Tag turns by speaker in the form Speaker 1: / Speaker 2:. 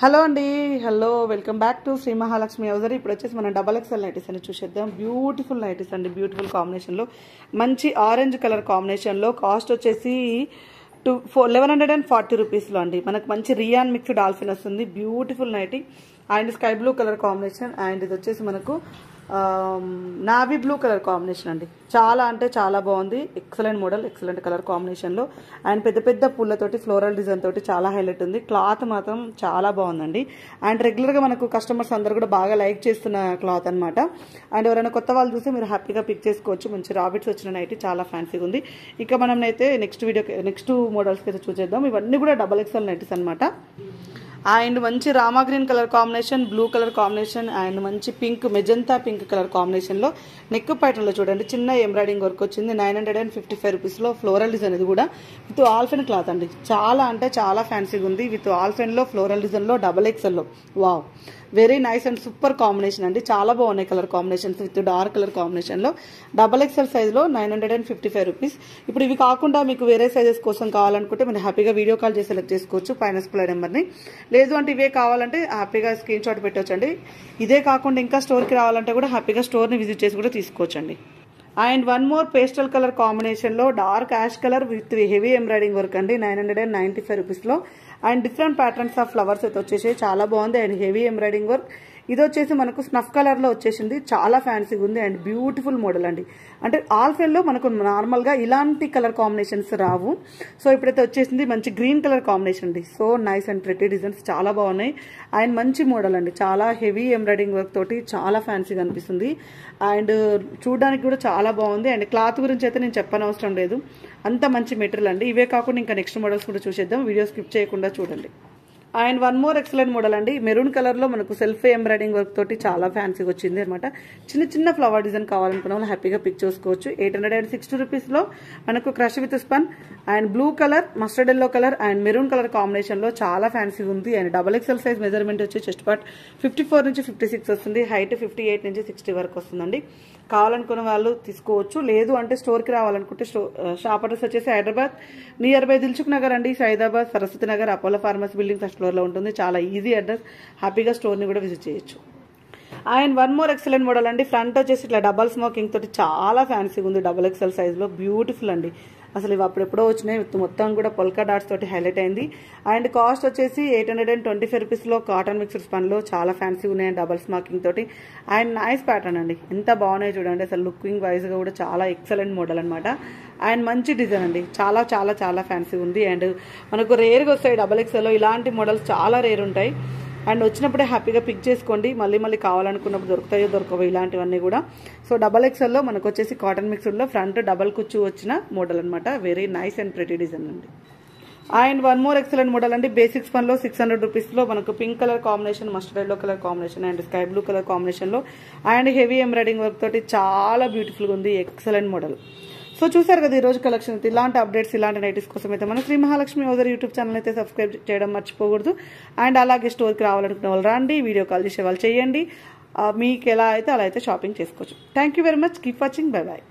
Speaker 1: Hello అండి, hello, welcome back to Shri Mahalakshmi hosiery. ఇప్పుడు వచ్చేసి మనం డబల్ ఎక్స్ఎల్ నైటీస్ అని చూసేద్దాం. బ్యూటిఫుల్ నైటీస్ అండి, బ్యూటిఫుల్ కాంబినేషన్లో మంచి ఆరెంజ్ కలర్ కాంబినేషన్లో. కాస్ట్ వచ్చేసి 1140 రూపీస్లో అండి. మనకు మంచి రియాన్ మిక్స్ డాల్ఫిన్ వస్తుంది. Beautiful nightie and sky blue colour combination. And ఇది వచ్చేసి మనకు నావీ బ్లూ కలర్ కాంబినేషన్ అండి. చాలా అంటే చాలా బాగుంది. ఎక్సలెంట్ మోడల్, ఎక్సలెంట్ కలర్ కాంబినేషన్లో అండ్ పెద్ద పెద్ద పూలతోటి ఫ్లోరల్ డిజైన్ తోటి చాలా హైలైట్ ఉంది. క్లాత్ మాత్రం చాలా బాగుందండి. అండ్ రెగ్యులర్గా మనకు కస్టమర్స్ అందరు కూడా బాగా లైక్ చేస్తున్న క్లాత్ అనమాట. అండ్ ఎవరైనా కొత్త వాళ్ళు చూస్తే మీరు హ్యాపీగా పిక్ చేసుకోవచ్చు. మంచి రాబిట్స్ వచ్చిన నైటీ చాలా ఫ్యాన్సీగా ఉంది. ఇక మనం అయితే నెక్స్ట్ మోడల్స్కి అయితే చూసేద్దాం. ఇవన్నీ కూడా డబల్ ఎక్స్ఎల్ నైటీస్ అనమాట. అండ్ మంచి Rama green colour combination, blue colour combination and మంచి పింక్, మెజంతా పింక్ కలర్ కాంబినేషన్లో నెక్ ప్యాటర్న్లో చూడండి చిన్న ఎంబ్రాయిడింగ్ వర్క్ వచ్చింది. 955 రూపీస్లో ఫ్లోరల్ డిజైన్. ఇది కూడా విత్ ఆల్ఫెన్ క్లాత్ అండి. చాలా అంటే చాలా ఫ్యాన్సీగా ఉంది. విత్ ఆల్ఫెన్లో ఫ్లోరల్ డిజైన్లో డబల్ ఎక్స్ఎల్లో. Wow, very nice and super combination అండి. చాలా బాగున్నాయి కలర్ కాంబినేషన్స్ విత్ డార్క్ కలర్ కాంబినేషన్లో. డబల్ ఎక్స్ఎల్ సైజ్లో 955 రూపీస్. ఇప్పుడు ఇవి కాకుండా మీకు వేరే సైజెస్ కోసం కావాలనుకుంటే మీరు హ్యాపీగా వీడియో కాల్ చేసి సెలెక్ట్ చేసుకోవచ్చు పైన స్క్రోల్ నెంబర్ని. లేదు అంటే ఇవే కావాలంటే హ్యాపీగా స్క్రీన్ షాట్ పెట్టవచ్చండి. ఇదే కాకుండా ఇంకా స్టోర్కి రావాలంటే కూడా హ్యాపీగా స్టోర్ని విజిట్ చేసి కూడా తీసుకోవచ్చండి. And one more pastel colour కాంబినేషన్లో dark ash colour with heavy embroidering work అండి. 995 రూపీస్లో. And different patterns of flowers అయితే వచ్చేసి చాలా బాగుంది. And heavy embroidering work. ఇది వచ్చేసి మనకు స్నఫ్ కలర్లో వచ్చేసింది. చాలా ఫ్యాన్సీగా ఉంది అండ్ బ్యూటిఫుల్ మోడల్ అండి. అంటే ఆల్ఫెన్లో మనకు నార్మల్గా ఇలాంటి కలర్ కాంబినేషన్స్ రావు. సో ఇప్పుడైతే వచ్చేసింది మంచి గ్రీన్ కలర్ కాంబినేషన్ అండి. So nice and pretty designs చాలా బాగున్నాయి. అండ్ మంచి మోడల్ అండి. చాలా హెవీ ఎంబ్రాయిడింగ్ వర్క్ తోటి చాలా ఫ్యాన్సీగా అనిపిస్తుంది. అండ్ చూడడానికి కూడా చాలా బాగుంది. అండ్ క్లాత్ గురించి అయితే నేను చెప్పనవసరం లేదు, అంత మంచి మెటీరియల్ అండి. ఇవే కాకుండా ఇంకా నెక్స్ట్ మోడల్స్ కూడా చూసేద్దాం. వీడియో స్కిప్ చేయకుండా చూడండి. And one more excellent model అండి. మెరూన్ కలర్లో మనకు సెల్ఫ్ ఎంబ్రాయిడింగ్ వర్క్ తోటి చాలా ఫ్యాన్సీగా వచ్చింది అనమాట. చిన్న చిన్న ఫ్లవర్ డిజైన్ కావాలనుకున్న వాళ్ళు హ్యాపీగా పిక్ చేసుకోవచ్చు. 860 రూపీస్లో మనకు crush with spun and blue colour, mustard yellow colour and maroon colour కాంబినేషన్లో చాలా ఫ్యాన్సీగా ఉంది. And double XL size measurement వచ్చి చెస్ట్ పార్ట్ 54 నుంచి 56 వస్తుంది. హైట్ 58 నుంచి 60 వరకు వస్తుందండి. కావాలనుకున్న వాళ్ళు తీసుకోవచ్చు. లేదు అంటే స్టోర్కి రావాలనుకుంటే షాప్ అడ్రస్ వచ్చేసి హైదరాబాద్ నియర్ బై దిల్సుఖ్ నగర్ అండి. Saidabad, Saraswati Nagar, Apollo pharmacy building first ఫ్లోర్లో ఉంటుంది. చాలా ఈజీ అడ్రస్. హ్యాపీగా స్టోర్ని కూడా విజిట్ చేయొచ్చు. And one more excellent model అండి. ఫ్రంట్ వచ్చేసి ఇట్లా డబల్ స్మోకింగ్ తోటి చాలా ఫ్యాన్సీగా ఉంది. డబల్ ఎక్సెల్ సైజ్లో బ్యూటిఫుల్ అండి. అసలు ఇవి అప్పుడెప్పుడో వచ్చినాయి. మొత్తం కూడా పొల్కా డాట్స్ తోటి హైలైట్ అయింది. అండ్ కాస్ట్ వచ్చేసి 825 రూపీస్లో కాటన్ మిక్స్డ్ స్పన్లో చాలా ఫ్యాన్సీగా ఉన్నాయి. డబల్ స్మోకింగ్ తోటి అండ్ నైస్ ప్యాటర్న్ అండి. ఎంత బాగున్నాయి చూడండి. అసలు లుకింగ్ వైజ్గా కూడా చాలా ఎక్సలెంట్ మోడల్ అనమాట. అండ్ మంచి డిజైన్ అండి. చాలా చాలా చాలా ఫ్యాన్సీ ఉంది. అండ్ మనకు రేర్గా వస్తాయి డబల్ ఎక్స్ఎల్లో. ఇలాంటి మోడల్స్ చాలా రేర్ ఉంటాయి. అండ్ వచ్చినప్పుడే హ్యాపీగా పిక్ చేసుకోండి. మళ్ళీ కావాలనుకున్నప్పుడు దొరుకుతాయో దొరకవో ఇలాంటివన్నీ కూడా. సో డబల్ ఎక్స్ఎల్లో మనకు వచ్చేసి కాటన్ మిక్స్డ్లో ఫ్రంట్ డబల్ కుచ్చు వచ్చిన మోడల్ అనమాట. Very nice and pretty design అండి. And one more excellent model అండి. బేసిక్స్ పన్లో 600 రూపీస్లో మనకు pink colour combination, mustard yellow colour combination and sky blue colour కాంబినేషన్లో అండ్ హెవీ ఎంబ్రాయిడింగ్ వర్క్ తోటి చాలా బ్యూటిఫుల్గా ఉంది. Excellent model. సో చూసారు కదా ఈరోజు కలెక్షన్. ఇలాంటి అప్డేట్స్, ఇలాంటి నైటీస్ కోసం అయితే మన Shri Mahalakshmi hosiery YouTube channel అయితే సబ్స్క్రైబ్ చేయడం మర్చిపోకూడదు. అండ్ అలాగే స్టోర్కి రావాలనుకున్న వాళ్ళు రండి, వీడియో కాల్ చేసే వాళ్ళు చేయండి. మీకు ఎలా అయితే అలా అయితే షాపింగ్ చేసుకోవచ్చు. Thank you very much. Keep watching. Bye bye.